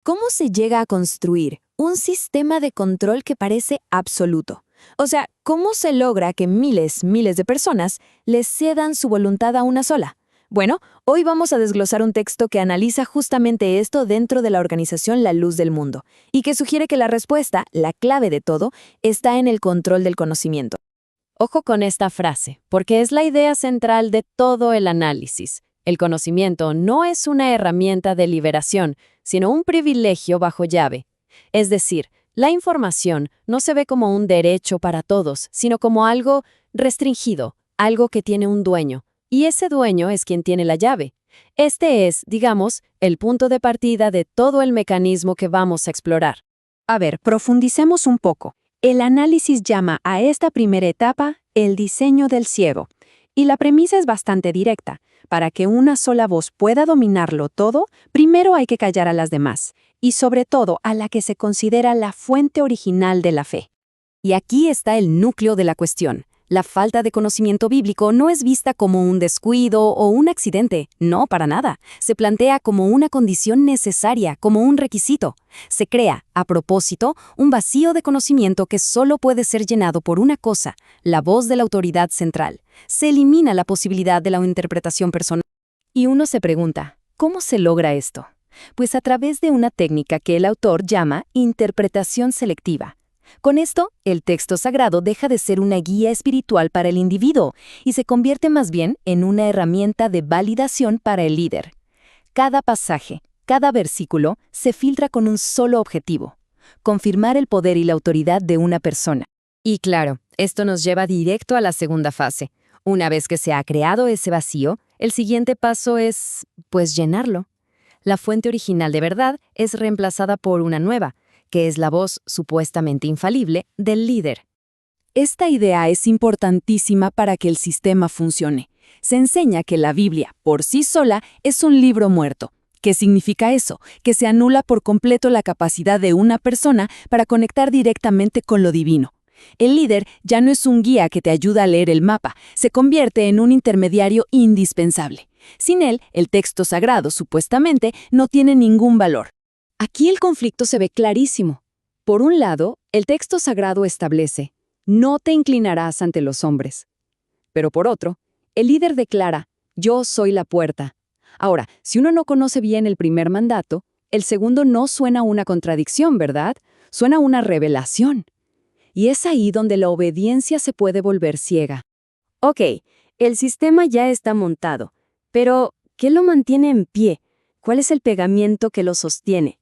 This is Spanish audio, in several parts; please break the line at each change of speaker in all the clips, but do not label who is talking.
¿Cómo se llega a construir un sistema de control que parece absoluto? O sea, ¿cómo se logra que miles de personas les cedan su voluntad a una sola? Bueno, hoy vamos a desglosar un texto que analiza justamente esto dentro de la organización La Luz del Mundo, y que sugiere que la respuesta, la clave de todo, está en el control del conocimiento.
Ojo con esta frase, porque es la idea central de todo el análisis. El conocimiento no es una herramienta de liberación, sino un privilegio bajo llave. Es decir, la información no se ve como un derecho para todos, sino como algo restringido, algo que tiene un dueño, y ese dueño es quien tiene la llave. Este es, digamos, el punto de partida de todo el mecanismo que vamos a explorar.
A ver, profundicemos un poco. El análisis llama a esta primera etapa el diseño del ciego. Y la premisa es bastante directa. Para que una sola voz pueda dominarlo todo, primero hay que callar a las demás, y sobre todo a la que se considera la fuente original de la fe.
Y aquí está el núcleo de la cuestión. La falta de conocimiento bíblico no es vista como un descuido o un accidente, no, para nada. Se plantea como una condición necesaria, como un requisito. Se crea, a propósito, un vacío de conocimiento que solo puede ser llenado por una cosa, la voz de la autoridad central. Se elimina la posibilidad de la interpretación personal. Y uno se pregunta, ¿cómo se logra esto? Pues a través de una técnica que el autor llama interpretación selectiva. Con esto, el texto sagrado deja de ser una guía espiritual para el individuo y se convierte más bien en una herramienta de validación para el líder. Cada pasaje, cada versículo, se filtra con un solo objetivo: confirmar el poder y la autoridad de una persona. Y claro, esto nos lleva directo a la segunda fase. Una vez que se ha creado ese vacío, el siguiente paso es, pues, llenarlo. La fuente original de verdad es reemplazada por una nueva, que es la voz supuestamente infalible del líder. Esta idea es importantísima para que el sistema funcione. Se enseña que la Biblia, por sí sola, es un libro muerto. ¿Qué significa eso? Que se anula por completo la capacidad de una persona para conectar directamente con lo divino. El líder ya no es un guía que te ayuda a leer el mapa, se convierte en un intermediario indispensable. Sin él, el texto sagrado, supuestamente, no tiene ningún valor. Aquí el conflicto se ve clarísimo. Por un lado, el texto sagrado establece: no te inclinarás ante los hombres. Pero por otro, el líder declara: yo soy la puerta. Ahora, si uno no conoce bien el primer mandato, el segundo no suena a una contradicción, ¿verdad? Suena a una revelación. Y es ahí donde la obediencia se puede volver ciega.
Ok, el sistema ya está montado, pero ¿qué lo mantiene en pie? ¿Cuál es el pegamento que lo sostiene?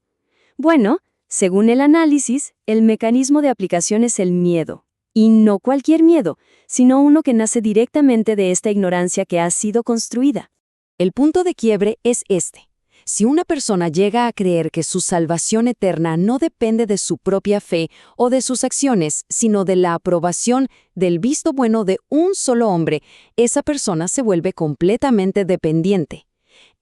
Bueno, según el análisis, el mecanismo de aplicación es el miedo. Y no cualquier miedo, sino uno que nace directamente de esta ignorancia que ha sido construida.
El punto de quiebre es este. Si una persona llega a creer que su salvación eterna no depende de su propia fe o de sus acciones, sino de la aprobación del visto bueno de un solo hombre, esa persona se vuelve completamente dependiente.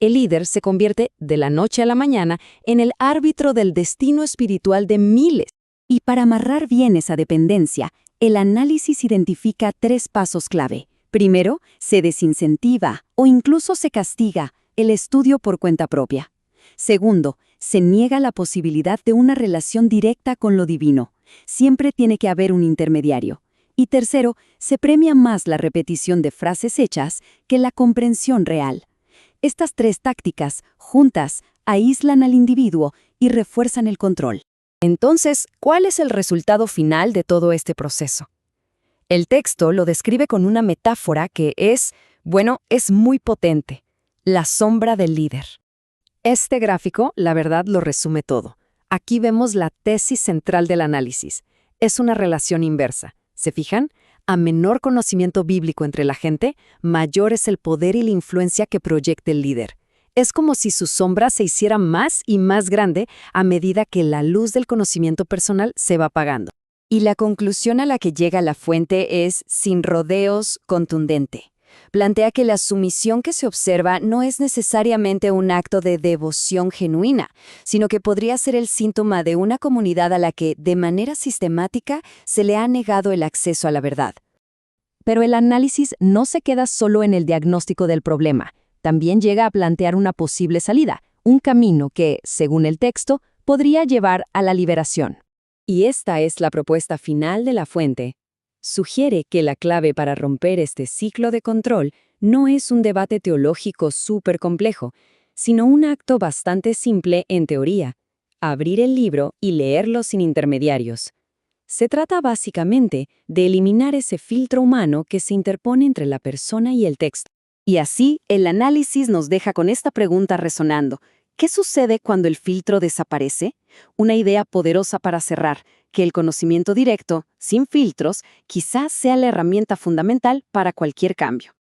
El líder se convierte, de la noche a la mañana, en el árbitro del destino espiritual de miles. Y para amarrar bien esa dependencia, el análisis identifica 3 pasos clave. Primero, se desincentiva o incluso se castiga el estudio por cuenta propia. Segundo, se niega la posibilidad de una relación directa con lo divino. Siempre tiene que haber un intermediario. Y tercero, se premia más la repetición de frases hechas que la comprensión real. Estas 3 tácticas, juntas, aíslan al individuo y refuerzan el control. Entonces, ¿cuál es el resultado final de todo este proceso? El texto lo describe con una metáfora que es muy potente: la sombra del líder. Este gráfico, la verdad, lo resume todo. Aquí vemos la tesis central del análisis. Es una relación inversa. ¿Se fijan? A menor conocimiento bíblico entre la gente, mayor es el poder y la influencia que proyecta el líder. Es como si su sombra se hiciera más y más grande a medida que la luz del conocimiento personal se va apagando. Y la conclusión a la que llega la fuente es, sin rodeos, contundente. Plantea que la sumisión que se observa no es necesariamente un acto de devoción genuina, sino que podría ser el síntoma de una comunidad a la que, de manera sistemática, se le ha negado el acceso a la verdad. Pero el análisis no se queda solo en el diagnóstico del problema. También llega a plantear una posible salida, un camino que, según el texto,
podría llevar a la liberación.
Y esta es la propuesta final de la fuente. Sugiere que la clave para romper este ciclo de control no es un debate teológico súper complejo, sino un acto bastante simple en teoría: abrir el libro y leerlo sin intermediarios. Se trata básicamente de eliminar ese filtro humano que se interpone entre la persona y el texto.
Y así, el análisis nos deja con esta pregunta resonando. ¿Qué sucede cuando el filtro desaparece? Una idea poderosa para cerrar, que el conocimiento directo, sin filtros, quizás sea la herramienta fundamental para cualquier cambio.